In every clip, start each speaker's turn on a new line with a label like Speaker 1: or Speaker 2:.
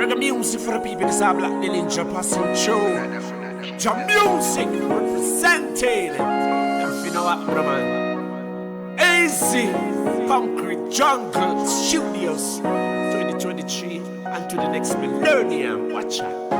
Speaker 1: Reggae music for the people, this is Black Dillinger passing through. Jam music represented. And you know what, man? Easy, Concrete Jungle Studios 2023 and to the next millennium. Watch out.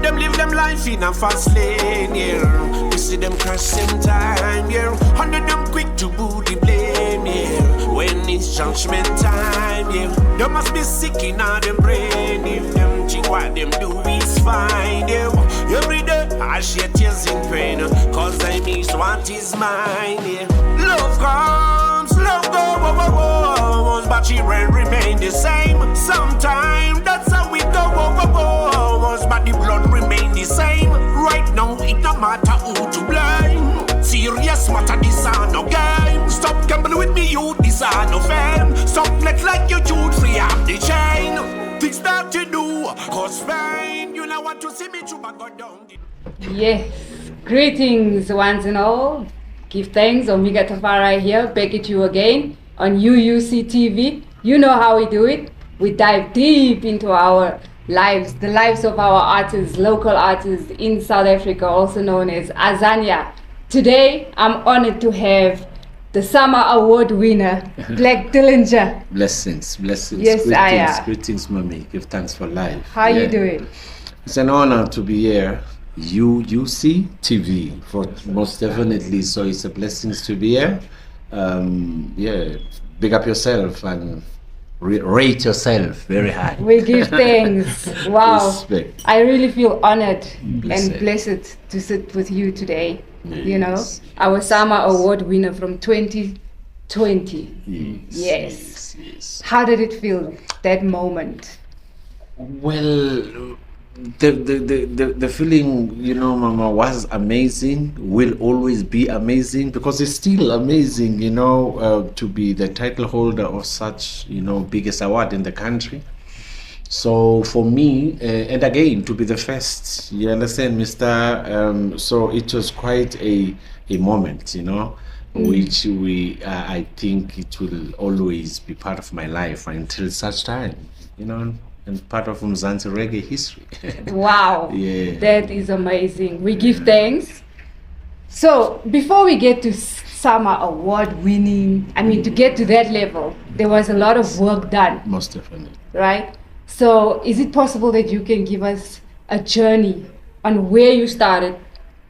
Speaker 1: Them live them life in a fast lane, yeah. We see them crossing time, yeah. Hundred them quick to booty blame, yeah. When it's judgment time, yeah. They must be sick in all them brain. If them think what them do is fine, yeah. Every day I shed tears in pain, cause I miss what is mine, yeah. Love comes, love goes, but she will remain the same. Sometimes that's how we go, but the blood remain the same. Right now it no matter who to blame. Serious matter, this are no game. Stop gambling with me, you, this are no fame. Stop let like you youth free up the chain. Things that you do, cause pain. You know want to see me through, but go down.
Speaker 2: Yes, greetings once and all. Give thanks, Omega Tafari here, back at you again on UUC TV. You know how we do it. We dive deep into our lives, the lives of our artists, local artists in South Africa, also known as Azania. Today, I'm honored to have the Summer Award winner, Black Dillinger.
Speaker 3: Blessings.
Speaker 2: Yes,
Speaker 3: greetings, mommy. Give thanks for life.
Speaker 2: How you doing?
Speaker 3: It's an honor to be here. UUC TV, for most definitely. So it's a blessing to be here. Big up yourself and rate yourself very high.
Speaker 2: We give thanks. Wow.
Speaker 3: Respect.
Speaker 2: I really feel honored
Speaker 3: Blessed.
Speaker 2: and blessed to sit with you today.
Speaker 3: Yes.
Speaker 2: You know, our Summer Award winner from 2020.
Speaker 3: Yes.
Speaker 2: How did it feel, that moment?
Speaker 3: Well, the feeling, you know, Mama, was amazing, will always be amazing, because it's still amazing, you know, to be the title holder of such, you know, biggest award in the country. So for me, and again, to be the first, you understand, Mr. So it was quite a moment, you know, which I think it will always be part of my life until such time, you know, and part of Mzansi reggae history.
Speaker 2: Wow.
Speaker 3: Yeah.
Speaker 2: That is amazing. We give thanks. So before we get to Summer Award winning, I mean, to get to that level, there was a lot of work done.
Speaker 3: Most definitely.
Speaker 2: Right? So is it possible that you can give us a journey on where you started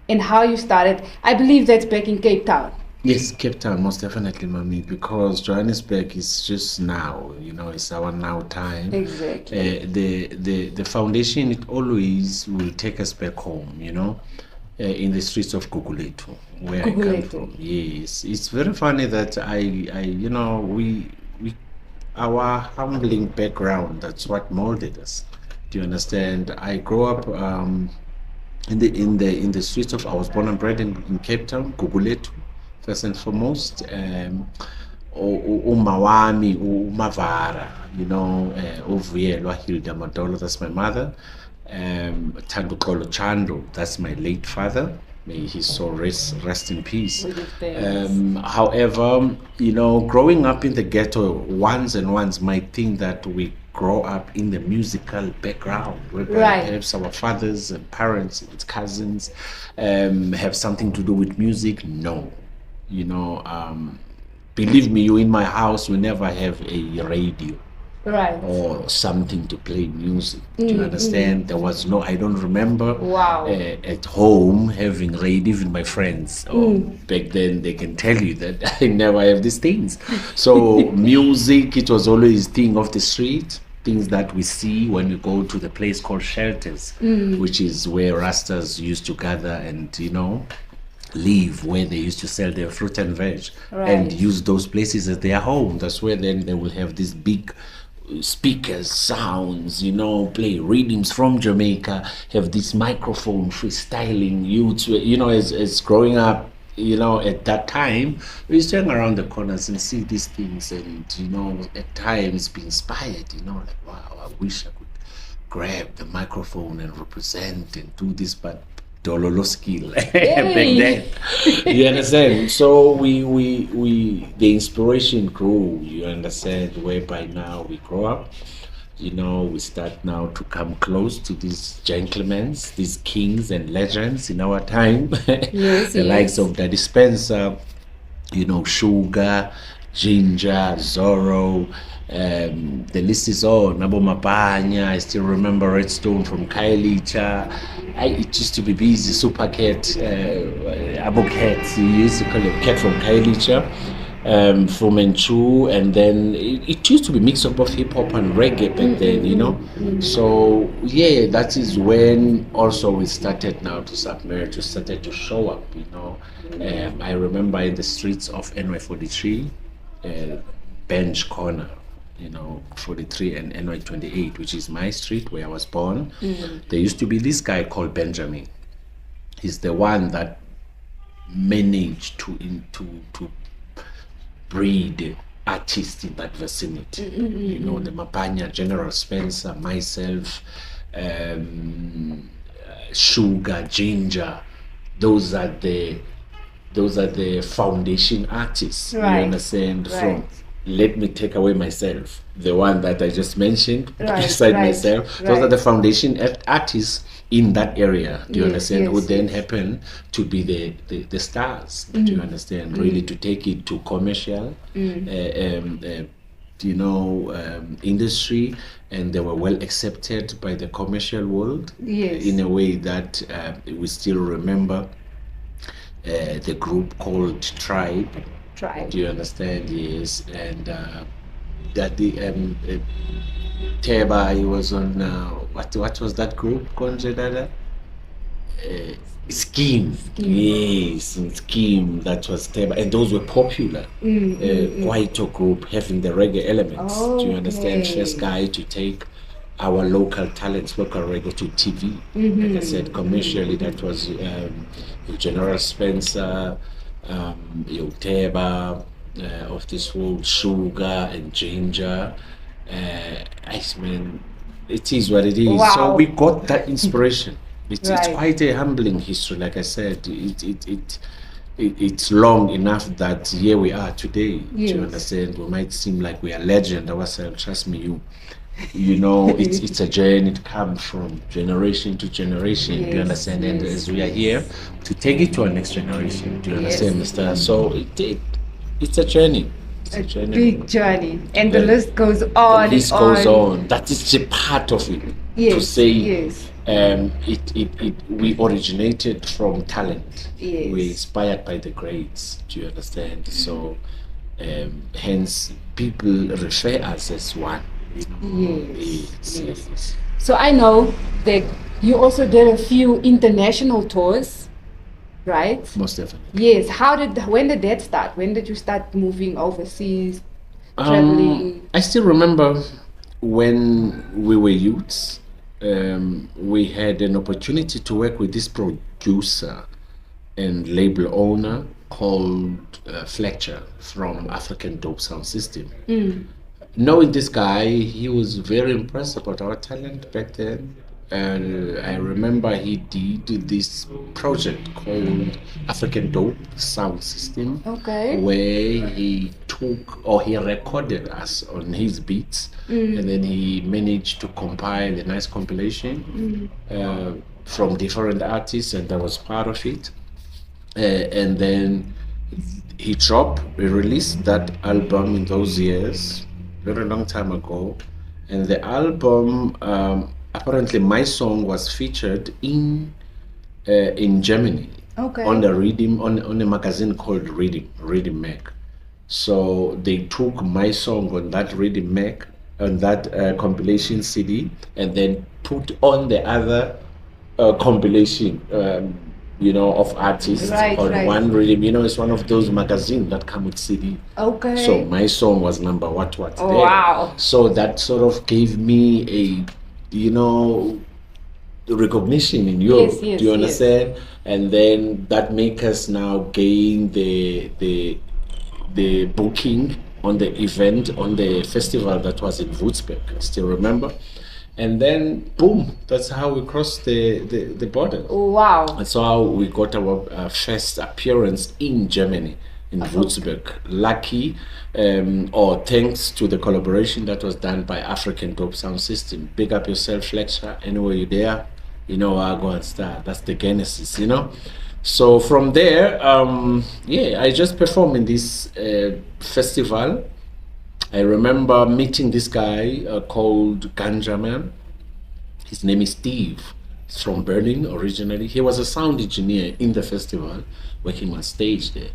Speaker 2: and how you started? I believe that's back in Cape Town.
Speaker 3: Yes, Cape Town, most definitely, mommy, because Johannesburg is just now, you know, it's our now time.
Speaker 2: Exactly.
Speaker 3: The foundation, it always will take us back home, you know, in the streets of Gugulethu, where I come from. Yes, it's very funny that I you know, our humbling background, that's what molded us. Do you understand? I grew up in the streets of, I was born and bred in Cape Town, Gugulethu. First and foremost, Umawami, Umavara, you know, Ovuyelwa Hilda Madolo, that's my mother. Tandukolo Chando, that's my late father. May his soul rest in peace. However, you know, growing up in the ghetto, ones might think that we grow up in the musical background, whereby perhaps our fathers and parents and cousins have something to do with music. No. You know, believe me, you in my house, we never have a radio or something to play music. Do you understand? There was no, I don't remember at home having radio. Even my friends back then, they can tell you that I never have these things. So music, it was always thing of the street, things that we see when we go to the place called Shelters, which is where Rastas used to gather and, you know, live, where they used to sell their fruit and veg and use those places as their home. That's where then they will have these big speakers, sounds, you know, play rhythms from Jamaica, have this microphone freestyling youths, you know, as growing up, you know, at that time, we used to hang around the corners and see these things and, you know, at times be inspired, you know, like, wow, I wish I could grab the microphone and represent and do this, but Dololo skill back then. You understand? So we the inspiration grew, you understand, whereby now we grow up. you know, we start now to come close to these gentlemen, these kings and legends in our time.
Speaker 2: Yes,
Speaker 3: The likes of Daddy Spencer, you know, Sugar, Ginger, Zorro. The list is on. Nabo Mapanya. I still remember Redstone from Kailicha. It used to be busy. Super Cat, Abu Cat. You used to call it Cat from Kailicha. From Enchu, and then it used to be mix up of hip hop and reggae back then, you know. So yeah, that is when also we started now to submerge, we started to show up, you know. I remember in the streets of NY43, Bench Corner, you know, 43 and NY28, which is my street where I was born. There used to be this guy called Benjamin. He's the one that managed to breed artists in that vicinity. You know, the Mapanya, General Spencer, myself, Sugar, Ginger. Those are the foundation artists.
Speaker 2: Right.
Speaker 3: You understand?
Speaker 2: Right.
Speaker 3: From let me take away myself, the one that I just mentioned,
Speaker 2: Right,
Speaker 3: beside
Speaker 2: right,
Speaker 3: myself. Those
Speaker 2: right.
Speaker 3: are the foundation artists in that area. Do you
Speaker 2: Yes,
Speaker 3: understand? Who
Speaker 2: yes,
Speaker 3: then
Speaker 2: yes.
Speaker 3: happen to be the stars. Do you understand? Really to take it to commercial, you know, industry, and they were well accepted by the commercial world.
Speaker 2: Yes.
Speaker 3: In a way that we still remember the group called Tribe.
Speaker 2: Tribe.
Speaker 3: Do you understand? Yes, and that the Teba, he was on what was that group? Konje Dada? Scheme. Yes, and Scheme. That was Teba, and those were popular. Kwaito group having the reggae elements. Do you understand?
Speaker 2: Okay.
Speaker 3: First guy to take our local talents, local reggae to TV. Like I said, commercially, that was General Spencer, Teba, of this world, Sugar and Ginger. Iceman, it is what it is.
Speaker 2: Wow.
Speaker 3: So we got that inspiration. It's
Speaker 2: Right.
Speaker 3: quite a humbling history, like I said. It's long enough that here we are today. Do
Speaker 2: Yes.
Speaker 3: you understand? We might seem like we are legend ourselves. Trust me, you know, it's a journey. It comes from generation to generation. Do you
Speaker 2: Yes,
Speaker 3: understand? And
Speaker 2: yes.
Speaker 3: as we are here to take it to our next generation. Do you
Speaker 2: Yes.
Speaker 3: understand, Mister? So it's a journey. It's a journey.
Speaker 2: Big journey, and the
Speaker 3: Yeah.
Speaker 2: list goes on.
Speaker 3: The list
Speaker 2: and
Speaker 3: goes on. That is a part of it. To
Speaker 2: Yes,
Speaker 3: say
Speaker 2: yes.
Speaker 3: we originated from talent.
Speaker 2: Yes.
Speaker 3: We're inspired by the greats. Do you understand? So hence people refer us as one.
Speaker 2: Yes.
Speaker 3: Yes.
Speaker 2: So I know that you also did a few international tours, right?
Speaker 3: Most definitely.
Speaker 2: Yes. When did that start? When did you start moving overseas, traveling?
Speaker 3: I still remember when we were youths, we had an opportunity to work with this producer and label owner called Fletcher from African Dope Sound System. Knowing this guy, he was very impressed about our talent back then. And I remember he did this project called African Dope Sound System,
Speaker 2: Okay.
Speaker 3: where he recorded us on his beats, and then he managed to compile a nice compilation from different artists, and that was part of it. And then he released that album in those years, very long time ago, and the album apparently my song was featured in Germany.
Speaker 2: Okay.
Speaker 3: On the Rhythm on a magazine called Rhythm Mag. So they took my song on that Rhythm Mag, on that compilation CD, and then put on the other compilation you know, of artists
Speaker 2: Right,
Speaker 3: on
Speaker 2: right.
Speaker 3: one Rhythm. You know, it's one of those magazines that come with CD.
Speaker 2: Okay.
Speaker 3: So my song was number what
Speaker 2: Oh,
Speaker 3: there.
Speaker 2: wow.
Speaker 3: So that sort of gave me a, you know, recognition in Europe.
Speaker 2: Yes,
Speaker 3: Do you
Speaker 2: yes.
Speaker 3: understand? And then that make us now gain the booking on the event, on the festival that was in Würzburg. I still remember. And then boom, that's how we crossed the border.
Speaker 2: Wow.
Speaker 3: That's how we got our first appearance in Germany. in Würzburg. Lucky, or thanks to the collaboration that was done by African Dope Sound System. Big up yourself, Fletcher. Anywhere you're there, you know where I go and start. That's the genesis, you know. So from there, I just performed in this festival. I remember meeting this guy called Ganja Man. His name is Steve. He's from Berlin originally. He was a sound engineer in the festival, working on stage there.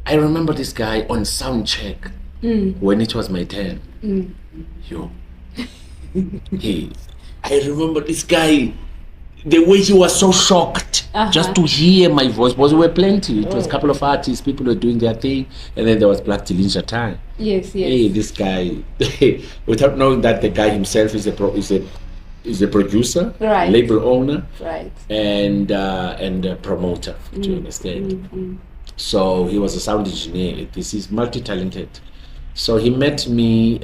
Speaker 3: I remember this guy on sound check when it was my turn. Yo, hey, I remember this guy, the way he was so shocked just to hear my voice, because we were plenty. It was a couple of artists, people were doing their thing, and then there was Black Dillinger time.
Speaker 2: Yes.
Speaker 3: Hey, this guy, without knowing that the guy himself is a producer,
Speaker 2: right,
Speaker 3: label owner,
Speaker 2: right,
Speaker 3: and a promoter. Do you understand? So he was a sound engineer. This is multi-talented. So he met me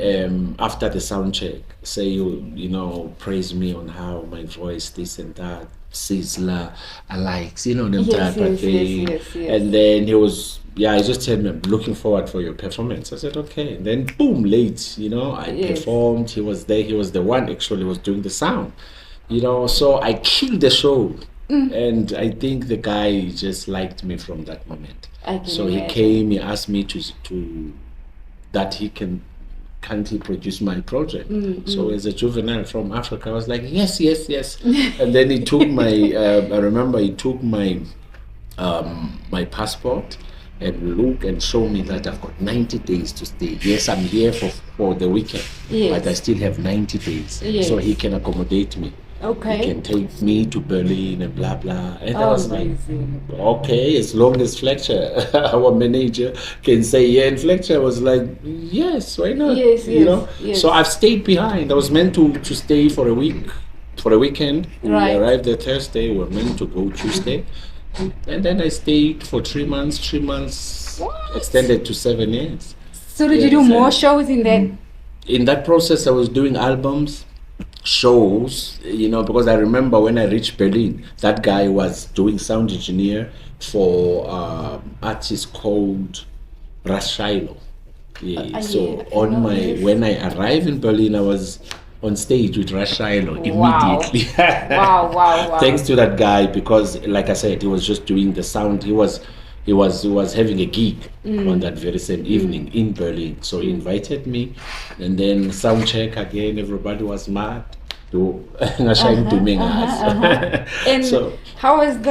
Speaker 3: after the sound check. Say you know, praise me on how my voice, this and that, Sizzler, I likes, you know, them type of thing.
Speaker 2: Yes.
Speaker 3: And then he was, he just told me, I'm looking forward for your performance. I said, okay. And then boom, late, you know, I performed. He was there. He was the one actually was doing the sound, you know. So I killed the show. And I think the guy just liked me from that moment. So he came, he asked me to that can't he produce my project? So as a juvenile from Africa, I was like, yes. And then he took my, I remember he took my my passport and look and show me that I've got 90 days to stay. Yes, I'm here for the weekend, but I still have 90 days. So he can accommodate me.
Speaker 2: Okay.
Speaker 3: He can take me to Berlin and blah blah. And I was like, okay, as long as Fletcher, our manager, can say yeah, and Fletcher was like, yes, why not? You know. So I've stayed behind. I was meant to stay for a week, for a weekend.
Speaker 2: Right.
Speaker 3: We arrived there Thursday. We were meant to go Tuesday, and then I stayed for 3 months. 3 months extended to 7 years.
Speaker 2: So did you do more shows in that?
Speaker 3: In that process, I was doing albums, shows, you know, because I remember when I reached Berlin, that guy was doing sound engineer for artist called Rashailo. When I arrived in Berlin, I was on stage with Rashailo immediately.
Speaker 2: Wow.
Speaker 3: Thanks to that guy, because like I said, he was just doing the sound. He was having a gig on that very same evening in Berlin. So he invited me, and then sound check again. Everybody was mad. And
Speaker 2: so, how did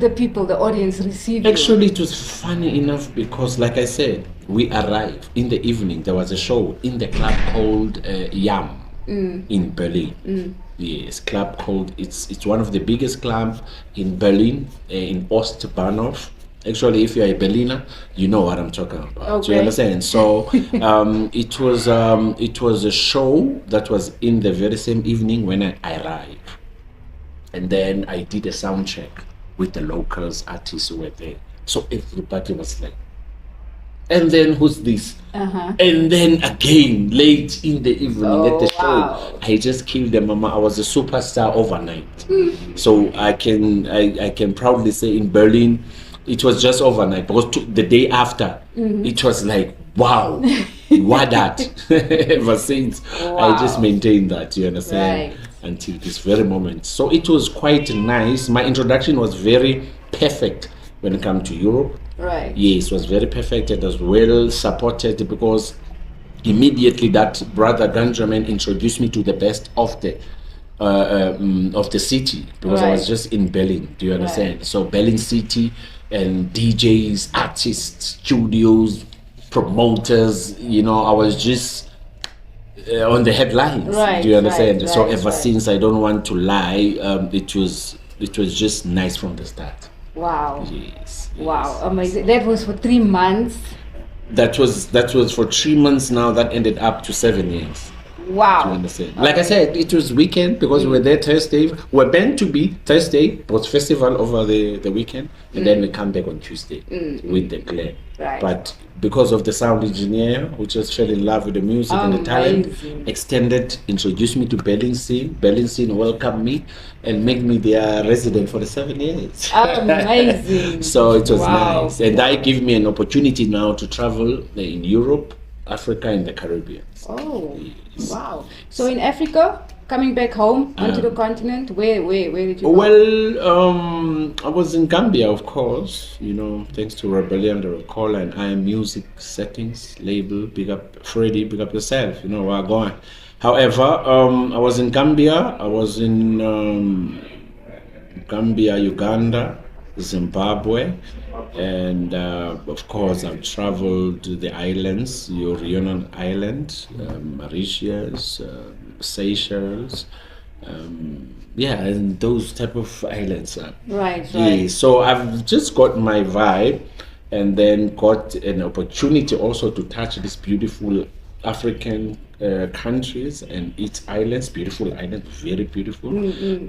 Speaker 2: the people, the audience, receive
Speaker 3: Actually, it was funny enough because, like I said, we arrived in the evening. There was a show in the club called Yam in Berlin. Yes, club called it's one of the biggest clubs in Berlin, in Ostbahnhof. Actually, if you're a Berliner, you know what I'm talking about.
Speaker 2: Okay.
Speaker 3: Do you understand? So it was a show that was in the very same evening when I arrived, and then I did a sound check with the locals artists who were there. So everybody was like, and then who's this? And then again late in the evening at the show, I just killed them, mama. I was a superstar overnight. So I can proudly say in Berlin, it was just overnight, because the day after, it was like, wow, what that? Ever since, I just maintained that, you understand, until this very moment. So it was quite nice. My introduction was very perfect when it came to Europe.
Speaker 2: Right.
Speaker 3: Yes, it was very perfect and was well supported, because immediately that brother Benjamin introduced me to the best of the city, because I was just in Berlin. Do you understand? So Berlin city, and DJs, artists, studios, promoters, you know, I was just on the headlines. Do you understand? So ever since, I don't want to lie, it was just nice from the start.
Speaker 2: Wow.
Speaker 3: Yes.
Speaker 2: Wow, amazing. That was for 3 months.
Speaker 3: That was for 3 months now. That ended up to 7 years.
Speaker 2: Wow.
Speaker 3: Do you understand? Like I said, it was weekend because we were there Thursday. We're meant to be Thursday, but festival over the weekend, and then we come back on Tuesday with the clan.
Speaker 2: Right.
Speaker 3: But because of the sound engineer, who just fell in love with the music and the talent, extended, introduced me to Bellington. Bellington welcomed me and made me their resident for the 7 years.
Speaker 2: Amazing.
Speaker 3: So it was nice. And that gave me an opportunity now to travel in Europe, Africa, and the Caribbean.
Speaker 2: Oh, wow. So in Africa, coming back home onto the continent, where did you go?
Speaker 3: Well, I was in Gambia, of course, thanks to Rebellion, the Recall, and I Am Music Settings label. Big up Freddie, big up yourself, where I'm going. However, I was in Gambia, I was in Gambia, Uganda, Zimbabwe, and of course I've traveled to the islands, your Reunion Island, Mauritius, Seychelles, and those type of islands.
Speaker 2: Right.
Speaker 3: Yeah, so I've just got my vibe, and then got an opportunity also to touch these beautiful African countries and its islands, beautiful islands, very beautiful.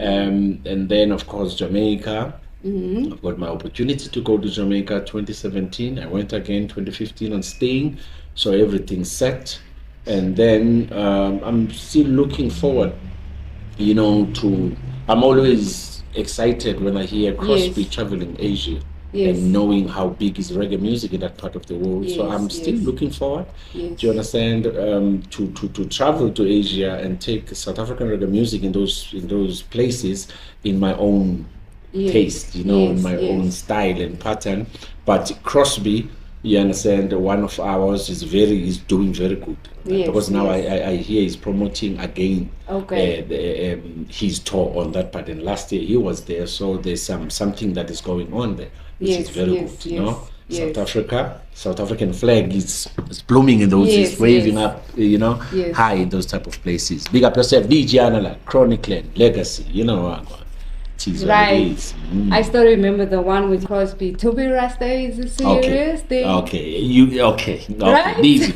Speaker 3: And then of course Jamaica. I've got my opportunity to go to Jamaica 2017. I went again 2015 on staying, so everything's set. And then I'm still looking forward, I'm always excited when I hear Crosby traveling Asia and knowing how big is reggae music in that part of the world. So I'm still looking forward, do you understand, to travel to Asia and take South African reggae music in those places in my own taste, in my own style and pattern. But Crosby, you understand, one of ours is doing very good, because now I hear he's promoting again his tour on that part, and last year he was there, so there's something that is going on there, which is very good. South Africa, South African flag is blooming in those, it's waving up, high in those type of places. Big up yourself, DJ Anala, Chronicler, Legacy,
Speaker 2: Right. I still remember the one with Crosby. To be Rasta is a serious thing.
Speaker 3: Okay.
Speaker 2: Right?
Speaker 3: Easy.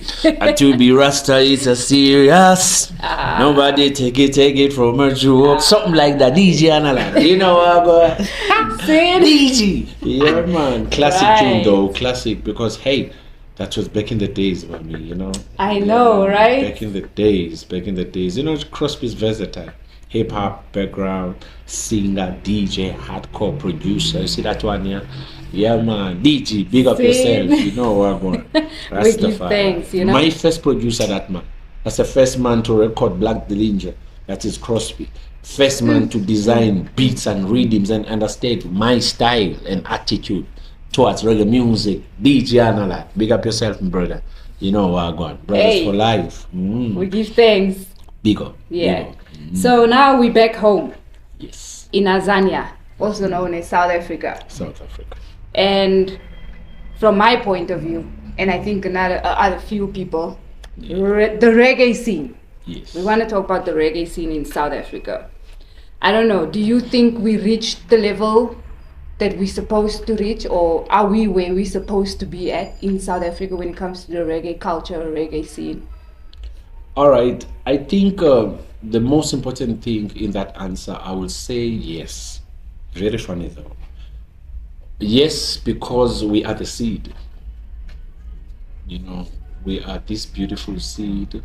Speaker 3: To be Rasta is a serious. Nobody take it from a Jew. Something like that. DJ Anala. You know what? DJ. Yeah, man. Classic tune though. Classic, because hey, that was back in the days, mommy.
Speaker 2: I know, right?
Speaker 3: Back in the days. Crosby's versatile. Hip hop background, singer, DJ, hardcore producer. You see that one here? Yeah, man. DJ, big up yourself. You know what I'm going.
Speaker 2: We give thanks,
Speaker 3: My first producer, that man. That's the first man to record Black Dillinger. That is Crosby. First man to design beats and rhythms and understand my style and attitude towards reggae music. DJ Anala. Big up yourself, brother. You know what I'm going. Brothers for life.
Speaker 2: We give thanks.
Speaker 3: Big up.
Speaker 2: Yeah. Big up. So now we're back home.
Speaker 3: Yes.
Speaker 2: In Azania, also known as South Africa.
Speaker 3: South Africa.
Speaker 2: And from my point of view, and I think other few people, the reggae scene.
Speaker 3: Yes.
Speaker 2: We want to talk about the reggae scene in South Africa. I don't know, do you think we reached the level that we're supposed to reach, or are we where we're supposed to be at in South Africa when it comes to the reggae culture, reggae scene?
Speaker 3: All right, I think the most important thing in that answer, I will say yes. Very funny though. Yes, because we are the seed. We are this beautiful seed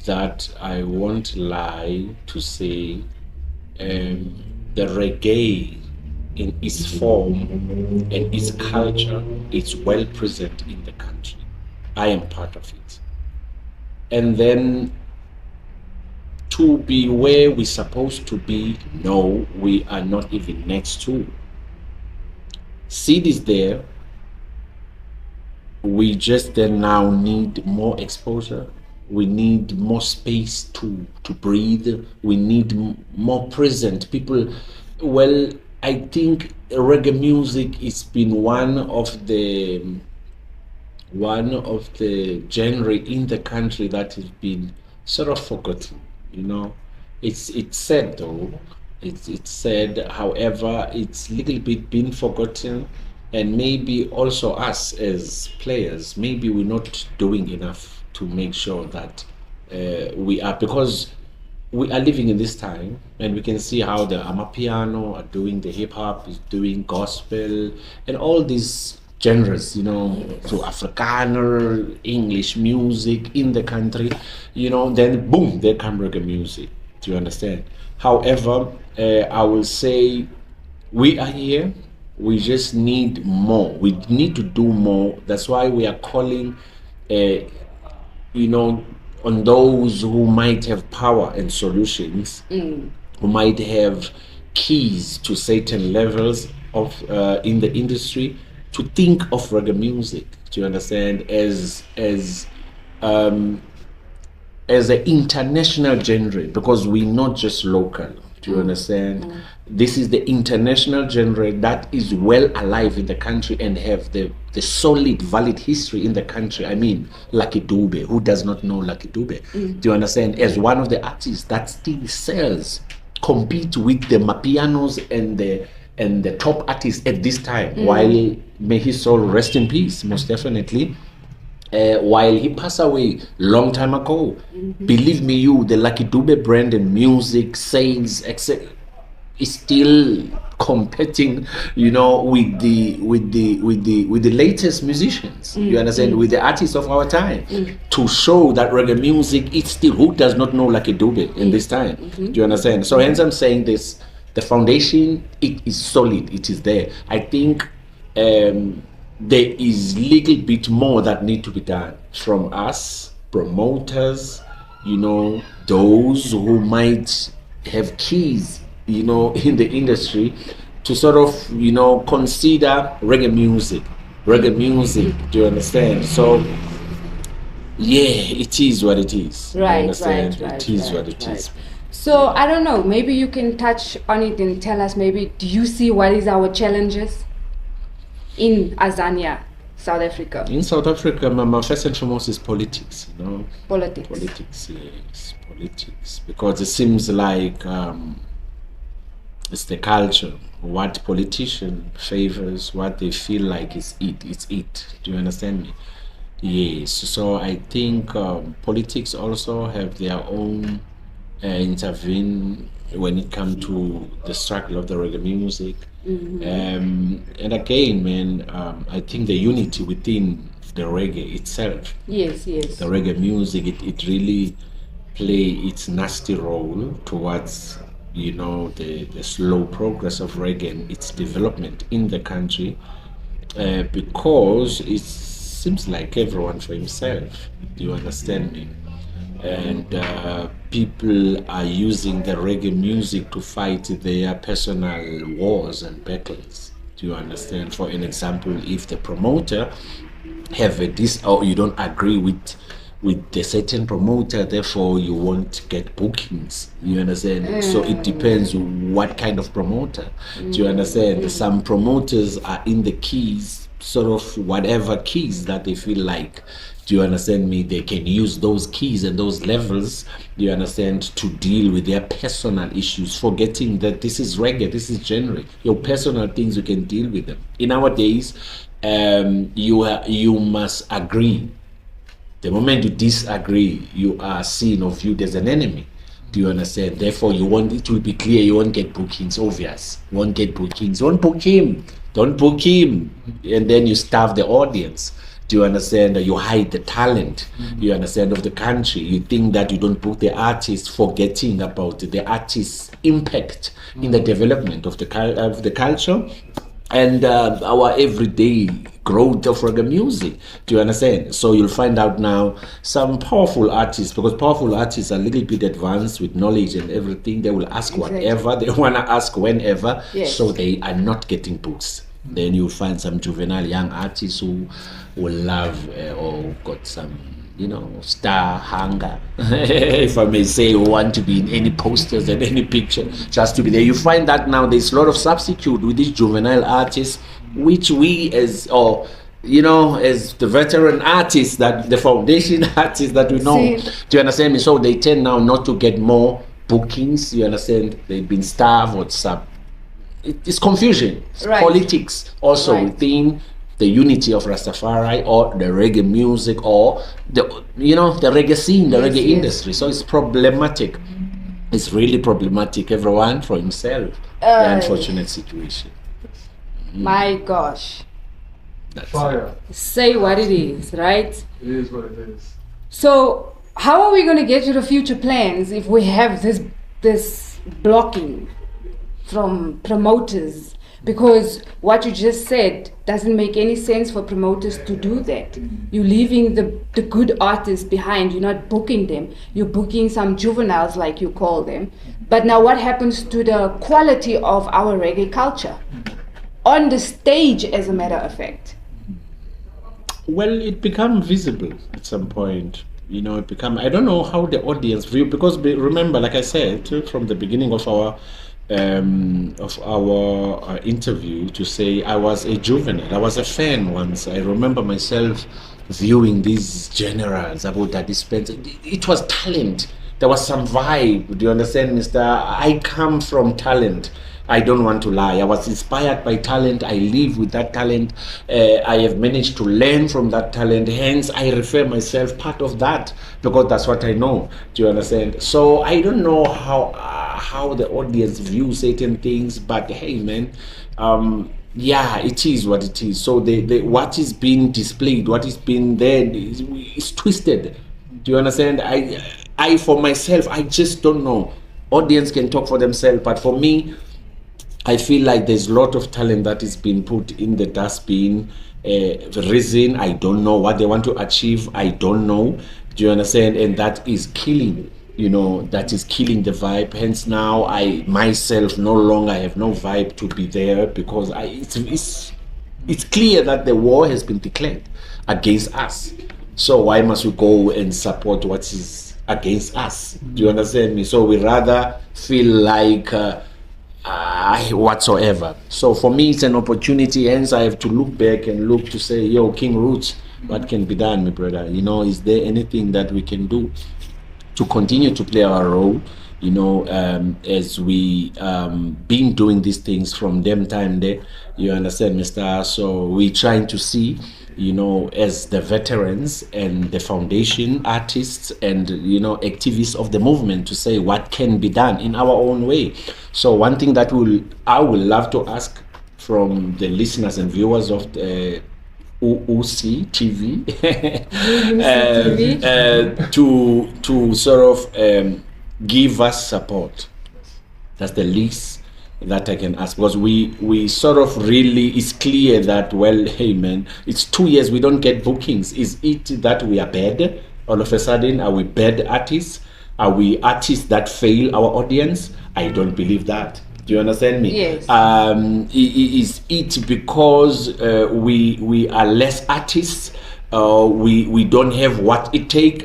Speaker 3: that I won't lie to say the reggae in its form and its culture is well present in the country. I am part of it. And then to be where we're supposed to be, no, we are not even next to. Seed is there. We just then now need more exposure. We need more space to breathe. We need more present people. Well, I think reggae music has been one of the genre in the country that has been sort of forgotten. It's sad though. It's sad. However, it's a little bit been forgotten, and maybe also us as players, maybe we're not doing enough to make sure that we are, because we are living in this time, and we can see how the Amapiano are doing, the hip hop is doing gospel, and all these genres, you know, so Afrikaner, English music in the country, you know, then boom, there come reggae music. Do you understand? However, I will say we are here. We just need more. We need to do more. That's why we are calling, you know, on those who might have power and solutions, who might have keys to certain levels of in the industry, to think of reggae music. Do you understand? As an international genre, because we're not just local. Do you understand? This is the international genre that is well alive in the country and have the solid, valid history in the country. I mean, Lucky Dube. Who does not know Lucky Dube? Do you understand? As one of the artists that still sells, compete with the Mapianos and the top artists at this time. While may his soul rest in peace, most definitely. While he passed away long time ago, believe me, the Lucky Dube brand and music, sales, etc., is still competing, you know, with the latest musicians. You understand? With the artists of our time, to show that reggae music is still, who does not know Lucky Dube in this time? Do you understand? So hence I'm saying this: the foundation, it is solid, it is there. I think there is little bit more that need to be done from us promoters, you know, those who might have keys, you know, in the industry, to sort of, you know, consider reggae music. Do you understand? So yeah, it is what it is.
Speaker 2: Right,
Speaker 3: you understand?
Speaker 2: right,
Speaker 3: It is
Speaker 2: right,
Speaker 3: what it
Speaker 2: right.
Speaker 3: is.
Speaker 2: So I don't know, maybe you can touch on it and tell us, maybe, do you see what is our challenges in Azania, South Africa?
Speaker 3: In South Africa, my first and foremost is politics, you know.
Speaker 2: Politics.
Speaker 3: Politics, yes, politics. Because it seems like it's the culture. What politician favors, what they feel like is it. It's it. Do you understand me? Yes. So I think politics also have their own intervene when it comes to the struggle of the reggae music. And again, man, I think the unity within the reggae itself,
Speaker 2: Yes.
Speaker 3: the reggae music, it really play its nasty role towards, you know, the slow progress of reggae and its development in the country, because it seems like everyone for himself. Do you understand me? And people are using the reggae music to fight their personal wars and battles. Do you understand? For an example, if the promoter have or you don't agree with the certain promoter, therefore you won't get bookings. You understand? So it depends what kind of promoter. Do you understand? Some promoters are in the keys, sort of whatever keys that they feel like. Do you understand me? They can use those keys and those levels, do you understand, to deal with their personal issues, forgetting that this is reggae, this is genre. Your personal things, you can deal with them. In our days, you must agree. The moment you disagree, you are seen or viewed as an enemy. Do you understand? Therefore, it will be clear you won't get bookings, obvious. You won't get bookings. Don't book him. And then you starve the audience. Do you understand? You hide the talent, you understand, of the country. You think that you don't book the artist, forgetting about the artist's impact in the development of the culture and our everyday growth of reggae music. Do you understand? So you'll find out now some powerful artists, because powerful artists are a little bit advanced with knowledge and everything. They will ask whatever they want to ask whenever, so they are not getting books. Then you'll find some juvenile young artists who will love or got some, you know, star hunger, if I may say, who want to be in any posters and any picture, just to be there. You find that now there's a lot of substitute with these juvenile artists, which we as the veteran artists, that the foundation artists that we know, do you understand me? So they tend now not to get more bookings. You understand? They've been starved or it's confusion. It's politics also within the unity of Rastafari or the reggae music or the reggae scene, the reggae industry. So it's problematic. It's really problematic. Everyone for himself. The unfortunate situation.
Speaker 2: My gosh.
Speaker 3: That's
Speaker 4: Fire.
Speaker 2: Say what it is, right?
Speaker 4: It is what it is.
Speaker 2: So how are we going to get to the future plans if we have this blocking from promoters? Because what you just said doesn't make any sense for promoters to do that. You're leaving the good artists behind. You're not booking them. You're booking some juveniles, like you call them. But now what happens to the quality of our reggae culture? On the stage, as a matter of fact.
Speaker 3: Well, it become visible at some point. It become. I don't know how the audience view, because remember, like I said from the beginning of our interview, to say I was a juvenile. I was a fan once. I remember myself viewing these generals about that dispense. It was talent. There was some vibe. Do you understand, Mister? I come from talent. I don't want to lie. I was inspired by talent. I live with that talent. I have managed to learn from that talent. Hence, I refer myself part of that because that's what I know. Do you understand? So I don't know how the audience views certain things, but hey, man, it is what it is. So what is being displayed, what is being there, is twisted. Do you understand? I for myself, I just don't know. Audience can talk for themselves, but for me, I feel like there's a lot of talent that is being put in the dustbin. The reason, I don't know what they want to achieve. I don't know. Do you understand? And that is killing. That is killing the vibe. Hence now, I myself no longer have no vibe to be there because it's clear that the war has been declared against us. So why must we go and support what is against us? Do you understand me? So we rather feel like whatsoever. So for me, it's an opportunity. Hence, I have to look back and look to say, yo, King Roots, what can be done, my brother? Is there anything that we can do to continue to play our role? As we been doing these things from them time there. You understand, Mister? So we trying to see, as the veterans and the foundation artists and activists of the movement, to say what can be done in our own way. So one thing that I will love to ask from the listeners and viewers of the UC TV, to sort of give us support. That's the least that I can ask, because we sort of really, it's clear that, well, hey man, it's 2 years we don't get bookings. Is it that we are bad all of a sudden? Are we bad artists? Are we artists that fail our audience? I don't believe that. Do you understand me?
Speaker 2: Yes.
Speaker 3: Is it because we are less artists? We don't have what it takes?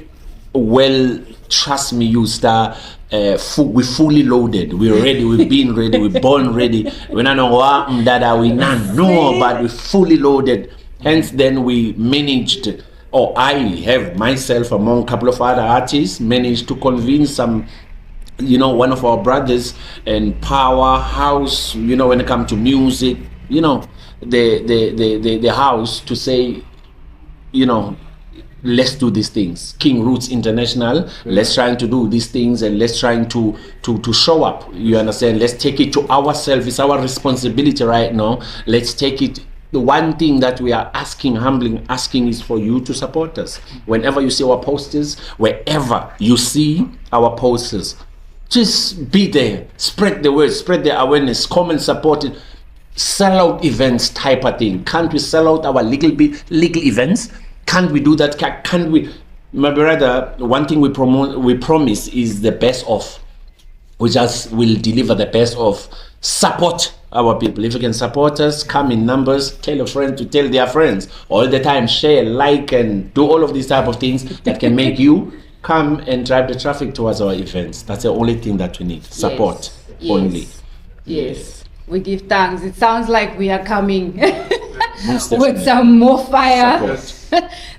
Speaker 3: Well, trust me, you star. We fully loaded. We're ready. We've been ready. We're born ready. We don't know what that we not know, but we fully loaded. Hence, then we managed, or I have myself among a couple of other artists managed to convince some, one of our brothers and Powerhouse, when it comes to music, the house, to say, let's do these things. King Roots International, let's try to do these things, and let's try to show up. You understand? Let's take it to ourselves. It's our responsibility right now. Let's take it. The one thing that we are humbling asking is for you to support us. Whenever you see our posters, wherever you see our posters, just be there. Spread the word, spread the awareness, come and support it. Sell out events type of thing. Can't we sell out our legal events? Can't we do that? Can't we? My brother, one thing we promise is the best of. We just will deliver the best of. Support our people. If you can support us, come in numbers, tell a friend to tell their friends. All the time, share, like, and do all of these type of things that can make you come and drive the traffic towards our events. That's the only thing that we need. Support only.
Speaker 2: Yes. We give thanks. It sounds like we are coming with some more fire.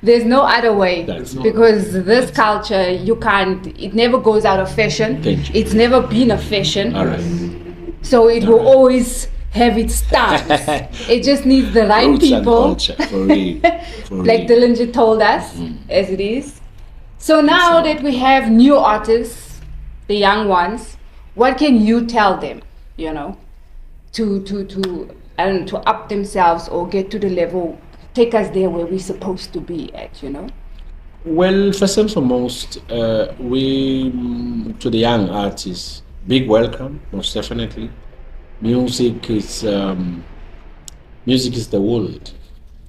Speaker 2: There's no other way, because this culture, it never goes out of fashion. It's never been a fashion.
Speaker 3: All right.
Speaker 2: So it will always have its stance. It just needs the right
Speaker 3: Roots and
Speaker 2: people.
Speaker 3: culture, for real. For
Speaker 2: Like
Speaker 3: real.
Speaker 2: Dillinger told us, as it is. So now that we have new artists, the young ones, what can you tell them, you know, to I don't know, to up themselves or get to the level, take us there where we're supposed to be at, you know?
Speaker 3: Well, first and foremost, we to the young artists, big welcome, most definitely. Music is the world.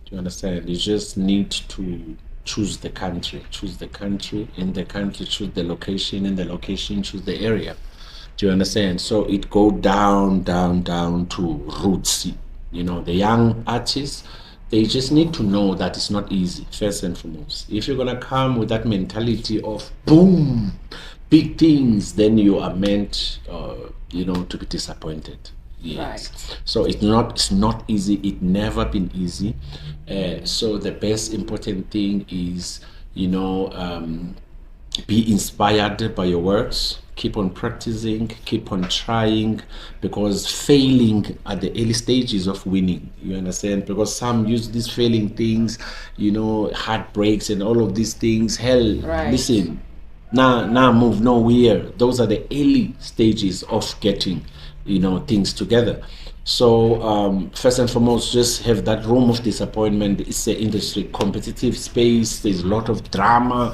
Speaker 3: Do you understand? You just need to choose the country, in the country, choose the location, in the location, choose the area. Do you understand? So it go down to roots. You know, the young artists, they just need to know that it's not easy, first and foremost. If you're gonna come with that mentality of boom, big things, then you are meant, to be disappointed. Yes.
Speaker 2: Right.
Speaker 3: So it's not easy. It never been easy. So the best important thing is, be inspired by your works. Keep on practicing, keep on trying, because failing at the early stages of winning, you understand? Because some use these failing things, heartbreaks and all of these things. Hell,
Speaker 2: Right.
Speaker 3: listen, now move nowhere. Those are the early stages of getting, things together. So first and foremost, just have that room of disappointment. It's an industry competitive space. There's a lot of drama.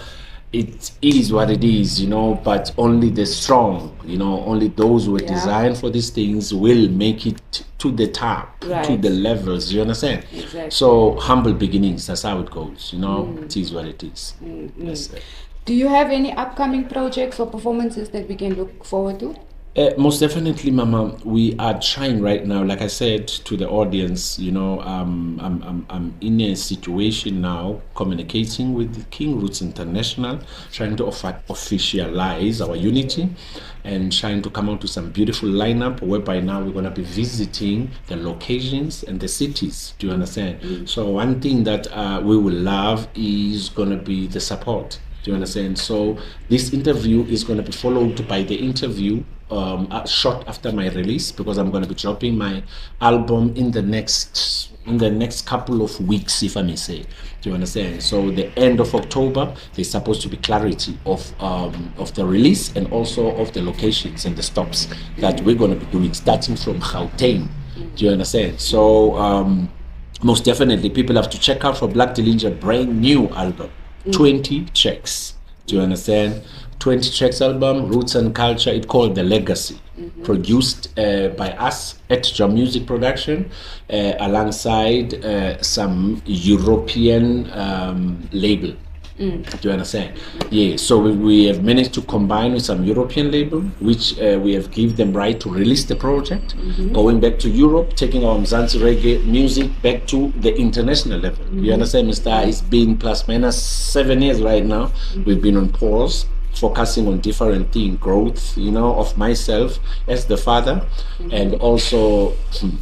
Speaker 3: It is what it is, but only the strong, only those who are
Speaker 2: Yeah.
Speaker 3: designed for these things will make it to the top, to
Speaker 2: Right.
Speaker 3: the levels, you understand?
Speaker 2: Exactly.
Speaker 3: So humble beginnings, that's how it goes, It is what it is. That's it.
Speaker 2: Do you have any upcoming projects or performances that we can look forward to?
Speaker 3: Most definitely, Mama. We are trying right now. Like I said to the audience, I'm in a situation now, communicating with King Roots International, trying to officialize our unity, and trying to come out to some beautiful lineup. Whereby now we're gonna be visiting the locations and the cities. Do you understand? So one thing that we will love is gonna be the support. Do you understand? So this interview is going to be followed by the interview short after my release, because I'm going to be dropping my album in the next couple of weeks, if I may say. Do you understand? So the end of October, there's supposed to be clarity of the release and also of the locations and the stops that we're going to be doing, starting from Gauteng. Do you understand? So most definitely, people have to check out for Black Dillinger brand new album. 20 tracks. Do you understand? 20 tracks album, Roots and Culture. It's called The Legacy. Produced by us at Drum Music Production, alongside some European label. Do you understand? Yeah, so we have managed to combine with some European label, which we have given them right to release the project, going back to Europe, taking our Mzansi reggae music back to the international level. You understand, Mr. It's been plus minus 7 years right now. We've been on pause, focusing on different things, growth, of myself as the father and also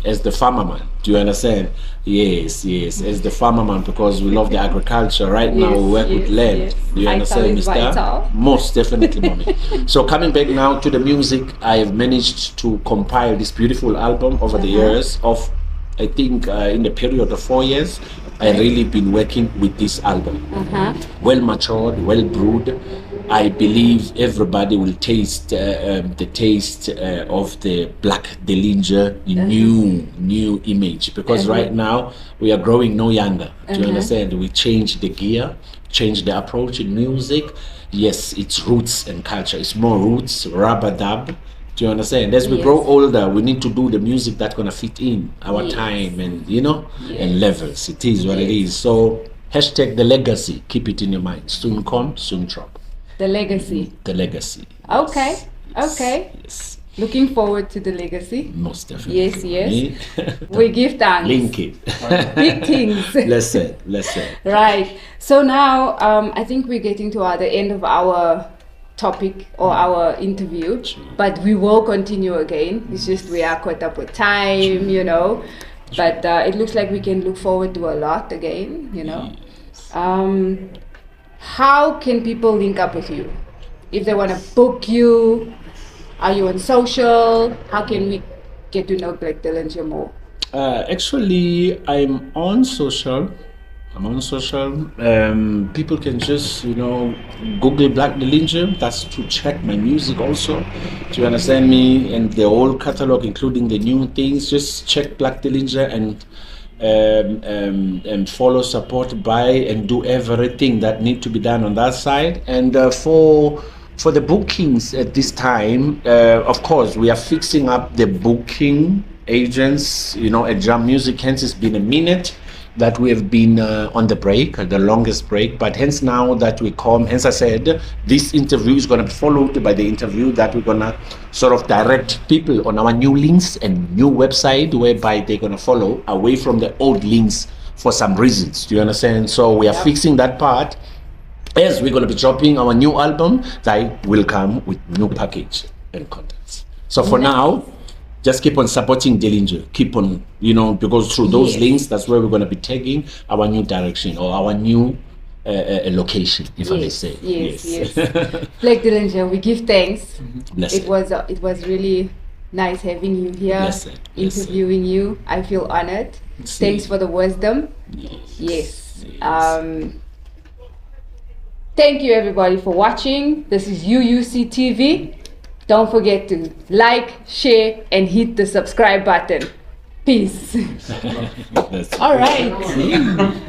Speaker 3: as the farmer man. Do you understand? Yes, as the farmer man, because we love the agriculture. Right now we work with land.
Speaker 2: Yes.
Speaker 3: Do you
Speaker 2: Vital
Speaker 3: understand,
Speaker 2: is
Speaker 3: Mr.?
Speaker 2: vital.
Speaker 3: Most definitely, mommy. So coming back now to the music, I have managed to compile this beautiful album over the years of, I think, in the period of 4 years, I really been working with this album. Well matured, well brewed. I believe everybody will taste the taste of the Black Dillinger new image, because right now we are growing no younger. Do you understand? We change the gear, change the approach in music. Yes, it's roots and culture. It's more roots, rubber dub. Do you understand? As we grow older, we need to do the music that's gonna fit in our time and and levels. It is what it is. So hashtag the legacy. Keep it in your mind. Soon come, soon drop.
Speaker 2: The Legacy.
Speaker 3: The legacy.
Speaker 2: Okay.
Speaker 3: Yes.
Speaker 2: Okay.
Speaker 3: Yes.
Speaker 2: Looking forward to the Legacy.
Speaker 3: Most definitely.
Speaker 2: Yes. We give thanks.
Speaker 3: Link it.
Speaker 2: Big things.
Speaker 3: Listen.
Speaker 2: Right. So now I think we're getting to the end of our topic or our interview, but we will continue again. It's just we are caught up with time, but it looks like we can look forward to a lot again, How can people link up with you? If they want to book you, are you on social? How can we get to know Black Dillinger more?
Speaker 3: Actually, I'm on social. People can just, Google Black Dillinger. That's to check my music also. Do you understand me? And the whole catalog, including the new things. Just check Black Dillinger and follow, support, buy, and do everything that need to be done on that side. And for the bookings at this time, of course, we are fixing up the booking agents, at Jam Music. Hence, it's been a minute that we have been on the break, the longest break. But hence now that we come, hence I said, this interview is going to be followed by the interview that we're going to sort of direct people on our new links and new website, whereby they're going to follow away from the old links for some reasons. Do you understand? So we are fixing that part. As we're going to be dropping our new album, that will come with new package and contents. So for now, just keep on supporting Dillinger. Keep on, because through those links, that's where we're going to be taking our new direction or our new location, if I may say.
Speaker 2: Yes. Black Dillinger, we give thanks.
Speaker 3: Blessed.
Speaker 2: It was really nice having you here,
Speaker 3: Blessed.
Speaker 2: interviewing you. I feel honored. Thanks for the wisdom. Yes. Thank you everybody for watching. This is UUC TV. Don't forget to like, share, and hit the subscribe button. Peace.
Speaker 3: That's
Speaker 2: All right.